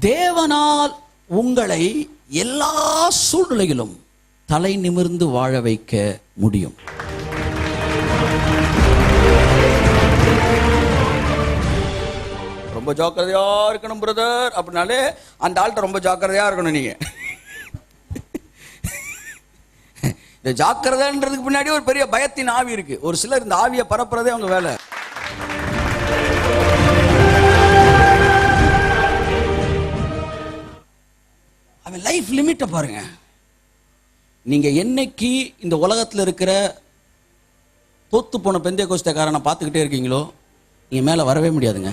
தேவனால் உங்களை எல்லா சூழ்நிலையிலும் தலை நிமிர்ந்து வாழ வைக்க முடியும். ரொம்ப ஜாக்கிரதையா இருக்கணும் பிரதர் அப்படின்னாலே அந்த ஆள்கிட்ட ரொம்ப ஜாக்கிரதையா இருக்கணும். நீங்க இந்த ஜாக்கிரதைன்றதுக்கு பின்னாடி ஒரு பெரிய பயத்தின் ஆவி இருக்கு. ஒரு சிலர் இந்த ஆவியை பரப்புறதே அவங்க வேலை. அவன் லைஃப் லிமிட்டை பாருங்க. நீங்க என்னைக்கு இந்த உலகத்தில் இருக்கிற தோத்து போன பெந்தேகோஸ்தேக்காரனை பார்த்துக்கிட்டே இருக்கீங்களோ நீங்க மேல வரவே முடியாதுங்க.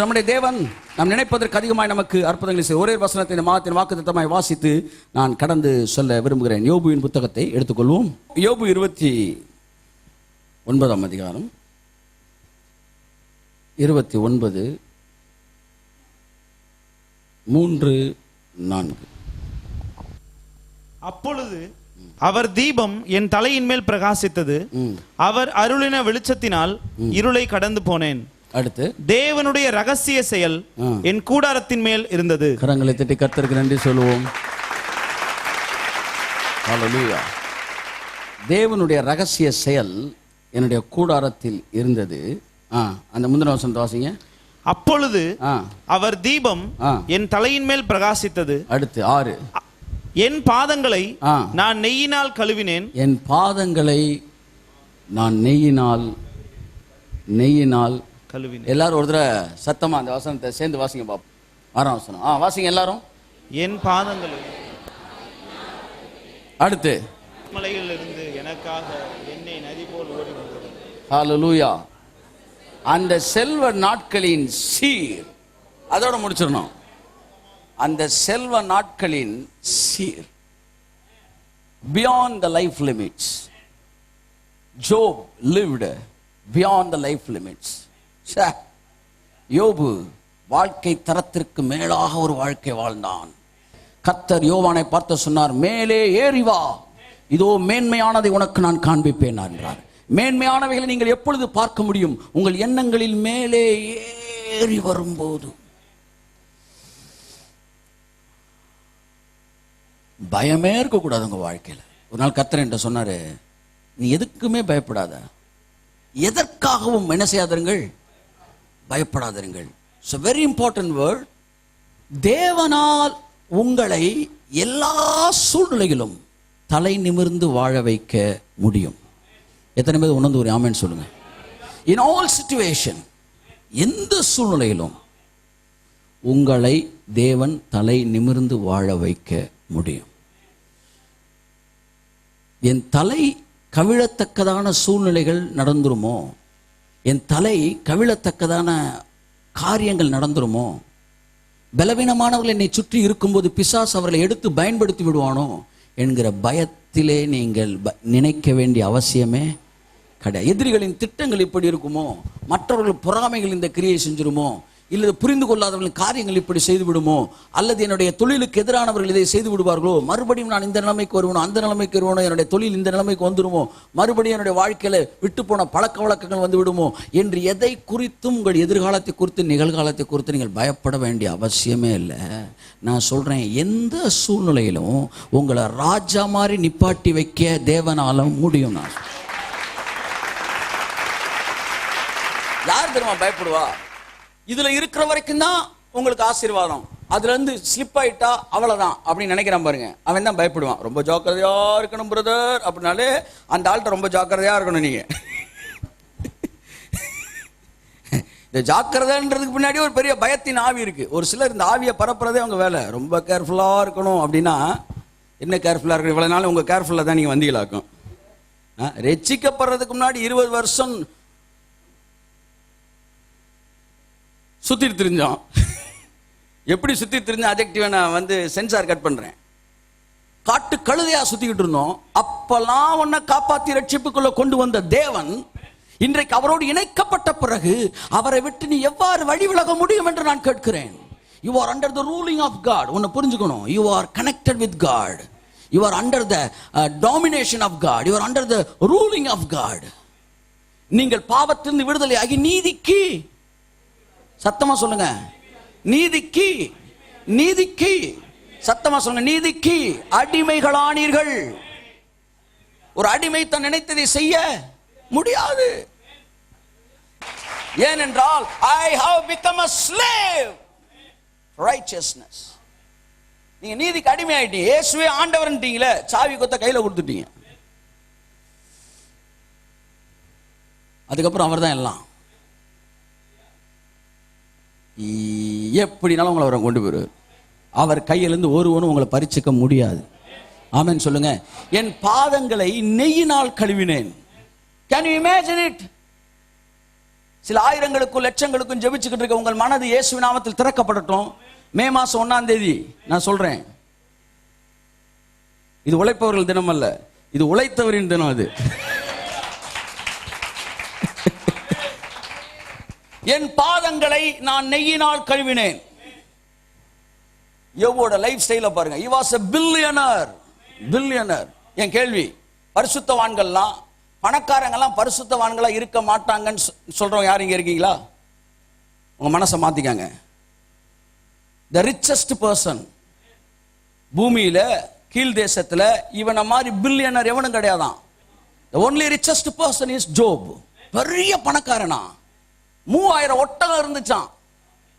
நம்முடைய தேவன் நாம் நினைப்பதற்கு அதிகமாய் நமக்கு அற்புதங்களை செய்ய ஒரே வசனத்தை இந்த மாதத்தின் வாக்குத்தத்தமாய் வாசித்து நான் கடந்து சொல்ல விரும்புகிறேன். யோபுவின் புத்தகத்தை எடுத்துக்கொள்வோம். யோபு 29 அதிகாரம் 29 3-4. அப்பொழுது அவர் தீபம் என் தலையின் மேல் பிரகாசித்தது, அவர் அருளின வெளிச்சத்தினால் இருளை கடந்து போனேன். அடுத்து, தேவனுடைய ரகசிய செயல் என் கூடாரத்தின் மேல் இருந்தது. கரங்களை தட்டி கர்த்தருக்கு நன்றி சொல்லுவோம். ஹல்லேலூயா. தேவனுடைய ரகசிய செயல் என்னுடைய கூடாரத்தில் இருந்தது. அந்த முந்தின வசனத்தை வாசிங்க. அப்பொழுது அவர் தீபம் என் தலையின் மேல் பிரகாசித்தது. அடுத்து 6, என் பாதங்களை நான் நெய்யினால் கழுவினேன். என் பாதங்களை நான் நெய்யினால் கழுவினேன். எல்லாரும் ஒரு தடவை சத்தமா அந்த வசனத்தை சேர்ந்து வாசிங்க பாப்போம். 6ஆம் வசனம் வாசிங்க எல்லாரும். என் பாதங்களை. அடுத்து, மலையிலிருந்து எனக்காக எண்ணெய் நதி போல் ஓடி வந்தது. ஹல்லேலூயா. அந்த செல்வ நாட்களின் சீர், அதோட முடிச்சிடணும். அந்த செல்வ நாட்களின் சீர், beyond the life limits. Job lived beyond the life limits. யோபு வாழ்க்கை தரத்திற்கு மேலாக ஒரு வாழ்க்கை வாழ்ந்தான். கர்த்தர் யோவானை பார்த்து சொன்னார், மேலே ஏறி வா, இதோ மேன்மையானதை உனக்கு நான் காண்பிப்பேன் என்றார். மேன்மையானவைகளை நீங்கள் எப்பொழுது பார்க்க முடியும்? உங்கள் எண்ணங்களில் மேலே ஏறி வரும்போது. பயமே இருக்கக்கூடாது உங்க வாழ்க்கையில். ஒரு நாள் கர்த்தர் என்கிட்ட சொன்னாரு, நீ எதுக்குமே பயப்படாத, எதற்காகவும் என்ன செய்யாதீர்கள், பயப்படாதீர்கள். So very important word. தேவனால் உங்களை எல்லா சூழ்நிலையிலும் தலை நிமிர்ந்து வாழ வைக்க முடியும். எத்தனை பேர் உணர்ந்து ஒரு ஆமென் சொல்லுங்க. In all situation, எந்த சூழ்நிலையிலும் உங்களை தேவன் தலை நிமிர்ந்து வாழ வைக்க முடியும். என் தலை கவிழத்தக்கதான சூழ்நிலைகள் நடந்துருமோ, என் தலை கவிழத்தக்கதான காரியங்கள் நடந்துருமோ, பலவீனமானவர்கள் என்னை சுற்றி இருக்கும்போது பிசாசு அவர்களை எடுத்து பயன்படுத்தி விடுவானோ என்கிற பயத்திலே நீங்கள் நினைக்க வேண்டிய அவசியமே கிடையாது. எதிரிகளின் திட்டங்கள் இப்படி இருக்குமோ, மற்றவர்கள் பொறாமைகள் இந்த கிரியை செஞ்சிருமோ, இல்லை புரிந்து கொள்ளாதவர்களின் காரியங்கள் இப்படி செய்து விடுமோ, அல்லது என்னுடைய தொழிலுக்கு எதிரானவர்கள் இதை செய்து விடுவார்களோ, மறுபடியும் நான் இந்த நிலைமைக்கு வருவனோ, அந்த நிலைமைக்கு வருவனோ, என்னுடைய தொழில் இந்த நிலைமைக்கு வந்துடுமோ, மறுபடியும் என்னுடைய வாழ்க்கையில விட்டு போன பழக்க வழக்கங்கள் வந்து விடுமோ என்று எதை குறித்தும் உங்கள் எதிர்காலத்தை குறித்து நிகழ்காலத்தை குறித்து நீங்கள் பயப்பட வேண்டிய அவசியமே இல்லை. நான் சொல்றேன், எந்த சூழ்நிலையிலும் உங்களை ராஜா மாதிரி நிப்பாட்டி வைக்க தேவனாலும் முடியும். நான் யார் தெரியுமா பயப்படுவா? இதுல இருக்கிற வரைக்கும் தான் உங்களுக்கு ஆசீர்வாதம், அதுல இருந்து ஸ்லிப் ஆயிட்டா அவ்வளவுதான் அப்படின்னு நினைக்கிறான் பாருங்க, அவன் தான் பயப்படுவான். ரொம்ப ஜாக்கிரதையா இருக்கணும் பிரதர் அப்படின்னாலே அந்த ஆள்கிட்ட ரொம்ப ஜாக்கிரதையா இருக்கணும். நீங்க இந்த ஜாக்கிரதைன்றதுக்கு பின்னாடி ஒரு பெரிய பயத்தின் ஆவி இருக்கு. ஒரு சிலர் இந்த ஆவியை பரப்புறதே அவங்க வேலை. ரொம்ப கேர்ஃபுல்லா இருக்கணும் அப்படின்னா என்ன கேர்ஃபுல்லா இருக்கணும்? இவ்வளவு நாள் உங்க கேர்ஃபுல்லா தான் நீங்க வந்தீங்களாக்கும். ரட்சிக்கப்படுறதுக்கு முன்னாடி 20 வருஷம் சுத்திட்டு தெரிஞ்சோம். எப்படி சுத்தி தெரிஞ்ச அஜெக்டிவ் நான் வந்து சென்சார் கட் பண்றேன். காட்டு கழுதையா சுத்திக்கிட்டு இருந்தோம். அப்பெல்லாம் உன்னை காப்பாத்தி ரட்சிப்புக்குள்ள கொண்டு வந்த தேவன் இன்றைக்கு அவரோடு இணைக்கப்பட்ட பிறகு அவரை விட்டு நீ எவ்வாறு வழி விலக முடியும் என்று நான் கேட்கிறேன். You are under the ruling of God. ஒன்னு புரிஞ்சுக்கணும், you are connected with God. You are under the domination of God. You are under the ruling of God. நீங்கள் பாவத்திலிருந்து விடுதலை ஆகி நீதிக்கு, சத்தமா சொல்லுங்க, நீதிக்கு, நீதிக்கு, சத்தமா சொல்லுங்க, நீதிக்கு அடிமைகளானீர்கள். ஒரு அடிமை தன் நினைத்ததை செய்ய முடியாது. ஏனென்றால் I have become a slave righteousness. நீங்க நீதிக்கு அடிமை ஆயிட்டீங்க. இயேசுவே ஆண்டவர்ன்றீங்களே, சாவி கொத்த கையில கொடுத்துட்டீங்க. அதுக்கப்புறம் அவர் தான் எல்லாம். எப்படினாலும் உங்களை அவரை கொண்டு போயிருவார். அவர் கையிலிருந்து ஒருவனும் உங்களை பறிச்சுக்க முடியாது. ஆமென் சொல்லுங்க. என் பாதங்களை நெய்யினால் கழுவினேன். Can you imagine it? சில ஆயிரங்களுக்கும் லட்சங்களுக்கும் ஜெபிச்சுக்கிட்டு இருக்க உங்கள் மனது இயேசுவின் நாமத்தில் திறக்கப்படட்டும். மே மாசம் 1ஆம் தேதி நான் சொல்றேன், இது உழைப்பவர்கள் தினம் அல்ல, இது உழைத்தவரின் தினம். அது என் பாதங்களை நான் நெய்யினால் கழுவினேன். யோபோட லைஃப் ஸ்டைல பாருங்க. he was a billionaire. என் கேள்வி, பரிசுத்தவான்கள்லாம், பணக்காரங்கெல்லாம் பரிசுத்தவான்களா இருக்க மாட்டாங்கன்னு சொல்றோம். யார் இங்க இருக்கீங்களா? உங்க மனசை மாத்திக்காங்க. the richest person பூமியில கீழ் தேசத்துல இவனை மாதிரி பில்லியனர் எவனும் கிடையாதான். the only richest person is Job. பெரிய பணக்காரனா, 3000 ஒட்டகம் இருந்துச்சான்.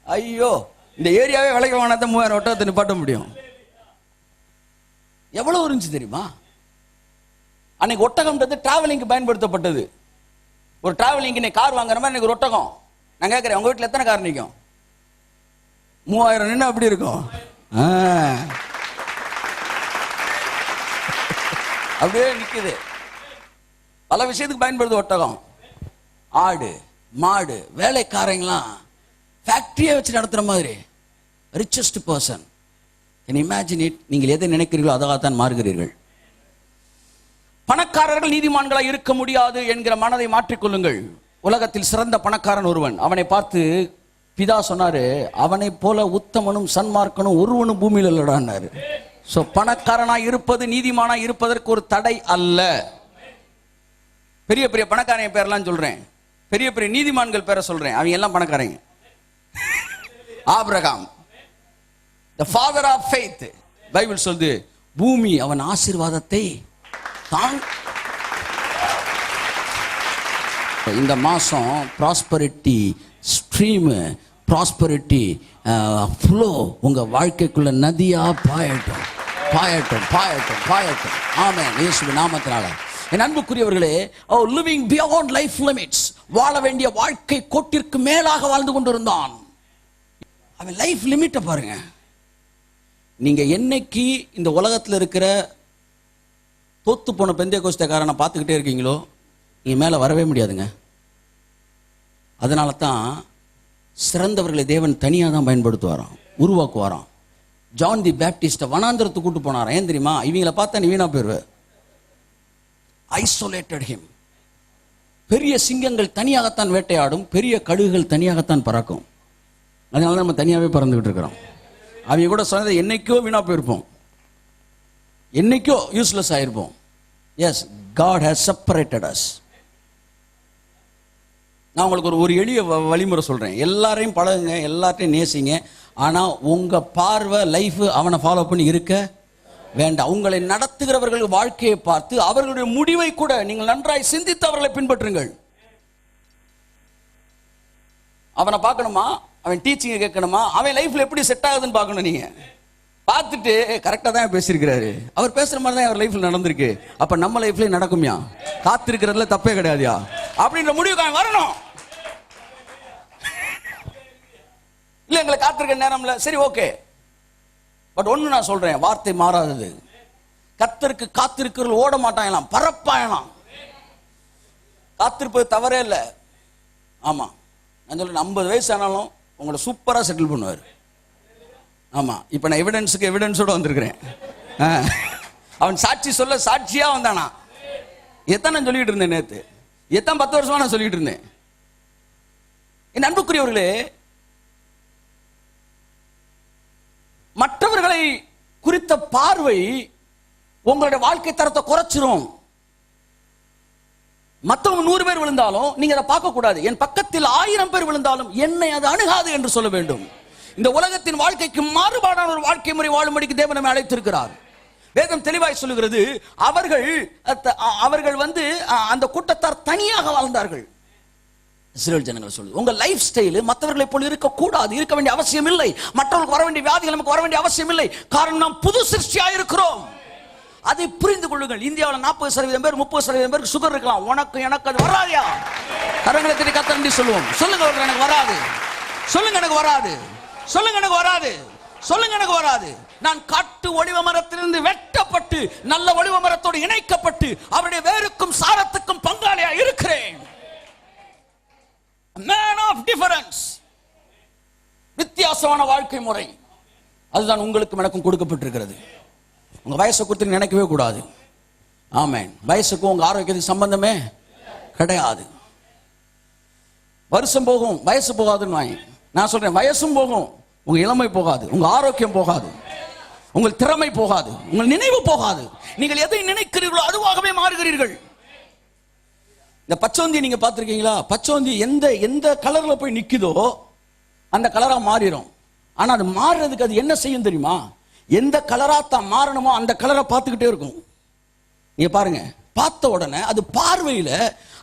ஐயோ, இந்த ஏரியாவே விலைக்கு வாங்கினா 3000 ஒட்டகத்தை நிப்பாட்ட முடியும். எவ்வளவு இருந்துச்சு தெரியுமா? அன்னைக்கு ஒட்டகம்ன்றது டிராவலிங்க்கு பயன்படுத்தப்பட்டது. ஒரு டிராவலிங்க்கு இன்னைக்கு கார் வாங்குற மாதிரி இன்னைக்கு ஒரு ஒட்டகம். நான் கேட்கிறேன், உங்க வீட்டில் எத்தனை கார் நிற்கும்? 3000 நின்று அப்படி இருக்கும். அப்படியே நிக்குது. பல விஷயத்துக்கு பயன்படுது ஒட்டகம். ஆடு, மாடு, வேலைக்காரங்களாம் ஃபேக்டரியை வச்சு நடத்துற மாதிரி. Richest person. Can you imagine it? நீங்கள் எதை நினைக்கிறீர்களோ அதாகத்தான் மாறுகிறீர்கள். பணக்காரர்கள் நீதிமான்களாக இருக்க முடியாது என்கிற மனதை மாற்றிக்கொள்ளுங்கள். உலகத்தில் சிறந்த பணக்காரன் ஒருவன், அவனை பார்த்து பிதா சொன்னாரு, அவனை போல உத்தமனும் சன்மார்க்கனும் ஒருவனும் பூமியில் இல்லடான்னாரு. சோ பணக்காரனா இருப்பது நீதிமானா இருப்பதற்கு ஒரு தடை அல்ல. பெரிய பெரிய பணக்காரன் பேரெல்லாம் சொல்றேன், பெரிய பெரிய நீதிமான்கள் பேரை சொல்றேன், அவங்க எல்லாம் பணக்காரங்க. Abraham, the father of faith, Bible சொல்லுது, பூமி அவன் ஆசீர்வாதத்தை தான். இந்த மாசம் ப்ராஸ்பரிட்டி ஸ்ட்ரீம், ப்ராஸ்பரிட்டி ஃப்ளோ உங்க வாழ்க்கைக்குள்ள நதியா பாயட்டும், பாயட்டும், பாயட்டும், பாயட்டும். ஆமென், இயேசுவின் நாமத்தினால. என் அன்புக்குரியவர்களே, லிவிங் பியாண்ட் லைஃப் லிமிட்ஸ், வாழ வேண்டிய வாழ்க்கை கோட்டிற்கு மேலாக வாழ்ந்து கொண்டிருந்தான். அவன் லைஃப் லிமிட்டை பாருங்க. நீங்க என்னைக்கு இந்த உலகத்தில் இருக்கிற தோத்து போன பெந்தேகோஸ்தேக்காரனை பார்த்துக்கிட்டே இருக்கீங்களோ, நீங்க மேல வரவே முடியாதுங்க. அதனால தான் சிறந்தவர்களை தேவன் தனியாக தான் பயன்படுத்துவாராம், உருவாக்குவாராம். ஜான் தி பேப்டிஸ்ட வனாந்திரத்துக்கு கூட்டு போனாராம். ஏன் தெரியுமா? இவங்களை பார்த்தா நீ வீணா போயிருவ. Isolated him. பெரிய சிங்கங்கள் தனியாகத்தான் வேட்டையாடும், பெரிய கழுகுகள் தனியாகத்தான் பறக்கும். அதனால நம்ம தனியாகவே பறந்துகிட்டு இருக்கிறோம். அவங்க கூட சொன்னதை என்னைக்கோ வீணா போயிருப்போம், என்னைக்கோ யூஸ்லெஸ் ஆயிருப்போம். Yes, God has separated us. நான் உங்களுக்கு ஒரு எளிய வழிமுறை சொல்றேன். எல்லாரையும் பழகுங்க, எல்லாத்தையும் நேசிங்க. ஆனா உங்க பார்வை லைஃப் அவனை ஃபாலோ பண்ணி இருக்க வேண்டாம். உங்களை நடத்துகிறவர்கள் வாழ்க்கையை பார்த்து அவர்களுடைய முடிவை கூட நீங்கள் நன்றாய் சிந்தித்து அவர்களை பின்பற்றுங்கள். அவனை பார்க்கணுமா, அவன் டீச்சிங்க கேட்கணுமா, அவன் லைஃப்ல எப்படி செட் ஆகுதுன்னு பார்க்கணும். நீங்க பார்த்துட்டு கரெக்டா தான் பேசியிருக்கிறாரு, அவர் பேசுற மாதிரி தான் அவர் லைஃப்ல நடந்திருக்கு, அப்ப நம்ம லைஃப்ல நடக்கும்யா, காத்திருக்கிறதுல தப்பே கிடையாதுயா அப்படின்ற முடிவுக்கு வரணும். இல்ல எங்களை காத்திருக்க நேரம்ல, சரி ஓகே. பட் ஒண்ணு நான் சொல்றேன், வார்த்தை மாறாதது. கர்த்தருக்கு காத்திருக்கிறவர்கள் ஓட மாட்டாங்களாம், பரப்பாயலாம். காத்திருப்பது தவறே இல்லை. ஆமா, நான் சொல்றேன், 50 வயசு ஆனாலும் உங்களை சூப்பரா செட்டில் பண்ணுவார். ஆமா, இப்ப நான் எவிடன்ஸுக்கு எவிடன்ஸோட வந்திருக்கிறேன். அவன் சாட்சி சொல்ல சாட்சியா வந்தானா. எத்தனை நான் சொல்லிட்டு இருந்தேன் நேத்து, எத்தனை 10 வருஷமா நான் சொல்லிட்டு இருந்தேன். என் அன்புக்குரியவர்களே, உங்களை குறித்த பார்வை உங்களுடைய வாழ்க்கை தரத்தை குறைச்சிரும். மற்றவங்க 100 பேர் விழுந்தாலும் நீங்க அதை பார்க்க கூடாது. என் பக்கத்தில் 1000 பேர் விழுந்தாலும் என்னை அது அணுகாது என்று சொல்ல வேண்டும். இந்த உலகத்தின் வாழ்க்கைக்கு மாறுபாடான ஒரு வாழ்க்கை முறை வாழும்படிக்கு தேவன் நம்மை அழைத்திருக்கிறார். வேதம் தெளிவாய் சொல்லுகிறது, அவர்கள் அந்த கூட்டத்தார் தனியாக வாழ்ந்தார்கள். இஸ்ரவேல் ஜனங்கள் சொல்லுது, உங்க லைஃப் ஸ்டைல் மற்றவர்களை போல இருக்க கூடாது, இருக்க வேண்டிய அவசியம் இல்லை. மற்றவர்களுக்கு வர வேண்டிய வியாதிகள் நமக்கு வர வேண்டிய அவசியம் இல்லை. காரணம் நாம் புது சிருஷ்டியாக இருக்கிறோம். அதை புரிந்து கொள்ளுங்கள். இந்தியாவில் 40% பேர் 30% பேருக்கு சுகர் இருக்கலாம். உனக்கு எனக்கு அது வராதியா? கரங்களை தட்டி கத்தண்டி சொல்லுவோம். சொல்லுங்க, எனக்கு வராது. சொல்லுங்க, எனக்கு வராது. சொல்லுங்க, எனக்கு வராது. சொல்லுங்க, எனக்கு வராது. நான் காட்டு ஒளிவ மரத்திலிருந்து வெட்டப்பட்டு நல்ல ஒளிவ மரத்தோடு இணைக்கப்பட்டு அவருடைய வேருக்கும் சாரத்துக்கும் பங்காளியா இருக்கிறேன். Man of difference. வித்தியாசமான வாழ்க்கை முறை அதுதான் உங்களுக்கும் எனக்கும் கொடுக்கப்பட்டிருக்கிறது. உங்க வயசை குறித்து நினைக்கவே கூடாது. ஆமென். வயசுக்கும் உங்க ஆரோக்கியத்துக்கு சம்பந்தமே கிடையாது. வருஷம் போகும், வயசு போகாதுன்னு நான் சொல்றேன். வயசும் போகும், உங்க இளமை போகாது, உங்க ஆரோக்கியம் போகாது, உங்கள் திறமை போகாது, உங்கள் நினைவு போகாது. நீங்கள் எதை நினைக்கிறீர்களோ அதுவாகவே மாறுகிறீர்கள். இந்த பச்சோந்தி நீங்க பார்த்திருக்கீங்களா? பச்சோந்தி எந்த கலர்ல போய் நிக்குதோ அந்த கலரா மாறிடும். ஆனா அது மாறுறதுக்கு அது என்ன செய்யும் தெரியுமா? எந்த கலரா தான் மாறணுமோ அந்த கலரை பார்த்துக்கிட்டே இருக்கும். நீங்க பாருங்க, பார்த்த உடனே அது பார்வையில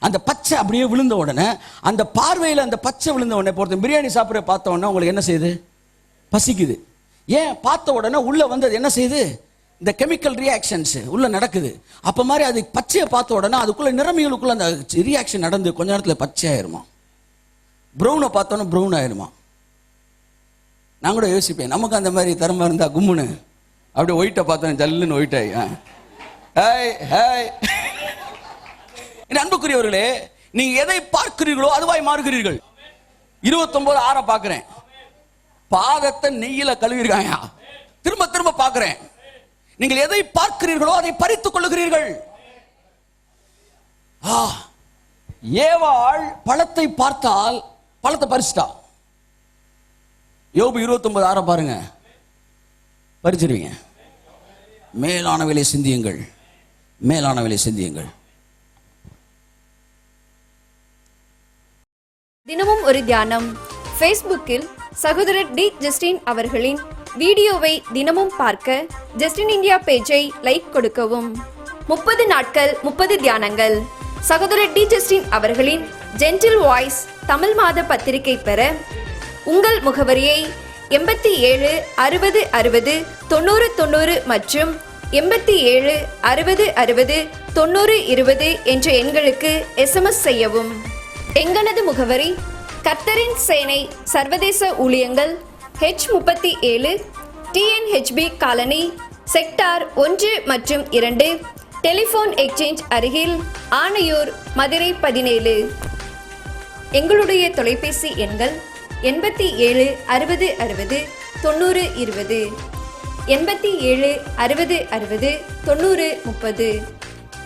அந்த பச்சை அப்படியே விழுந்த உடனே, அந்த பார்வையில அந்த பச்சை விழுந்த உடனே, பொறுத்த பிரியாணி சாப்பிட பார்த்த உடனே உங்களுக்கு என்ன செய்யுது? பசிக்குது. ஏன்? பார்த்த உடனே உள்ள அது என்ன செய்யுது? இந்த கெமிக்கல் ரியாக்ஷன்ஸ் உள்ள நடக்குது. அப்ப மாதிரி அது பச்சையை பார்த்த உடனே அதுக்குள்ள நிறமிகளுக்குள்ள அந்த ரியாக்ஷன் நடந்து கொஞ்ச நேரத்தில் பச்சை ஆயிருமா, ப்ரௌனை பார்த்தோன்னா ப்ரௌன் ஆயிருமா. நான் கூட யோசிப்பேன், நமக்கு அந்த மாதிரி திறமை இருந்தா கும்முன்னு அப்படியே ஒயிட்டை பார்த்தோம் ஜல்லுன்னு ஒயிட் ஆகி அன்புக்குரியவர்களே, நீங்க எதை பார்க்கிறீர்களோ அதுவாய் மாறுகிறீர்கள். 29:6 பார்க்கிறேன், பாதத்தை நெய்யில கழுவிருக்காங்க. திரும்ப திரும்ப பார்க்கிறேன், நீங்கள் எதை பார்க்கிறீர்களோ அதை பறித்துக் கொள்ளுகிறீர்கள். ஏவாள் பழத்தை பார்த்தால் பழத்தை பறிச்சிட்டா. யோபு 29:6 பாருங்க, பறிச்சிருவீங்க. மேலானவைகளை சிந்தியுங்கள், மேலானவைகளை சிந்தியுங்கள். தினமும் ஒரு தியானம். ஃபேஸ்புக்கில் சகோதரர் டி. ஜஸ்டின் அவர்களின் வீடியோவை தினமும் பார்க்க ஜஸ்டின் இந்தியா பேஜை லைக் கொடுக்கவும். 30 நாட்கள் 30 தியானங்கள். சகோதரர் டி. ஜஸ்டின் அவர்களின் ஜென்டில் வாய்ஸ் தமிழ் மாத பத்திரிகை பெற உங்கள் முகவரியை 87 60 60 90 90 மற்றும் 87 60 60 90 20 என்ற எண்களுக்கு SMS செய்யவும். எங்களது முகவரி கர்த்தரின் சேனை சர்வதேச ஊழியங்கள், H37, TNHB காலனி, செக்டார் 1 மற்றும் 2, டெலிபோன் எக்ஸ்சேஞ்ச் அருகில், ஆனையூர், மதுரை 17. எங்களுடைய தொலைபேசி எண்கள் 87 60 60 90 20, 87 60 60 90 30,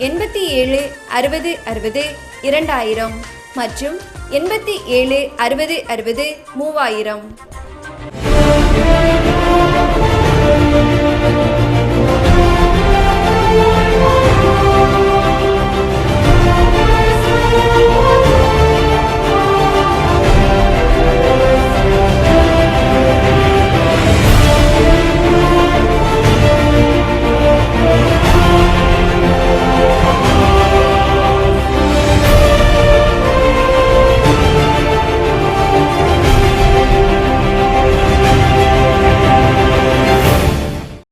87 60 60 2000 மற்றும் 87 60 60 3000.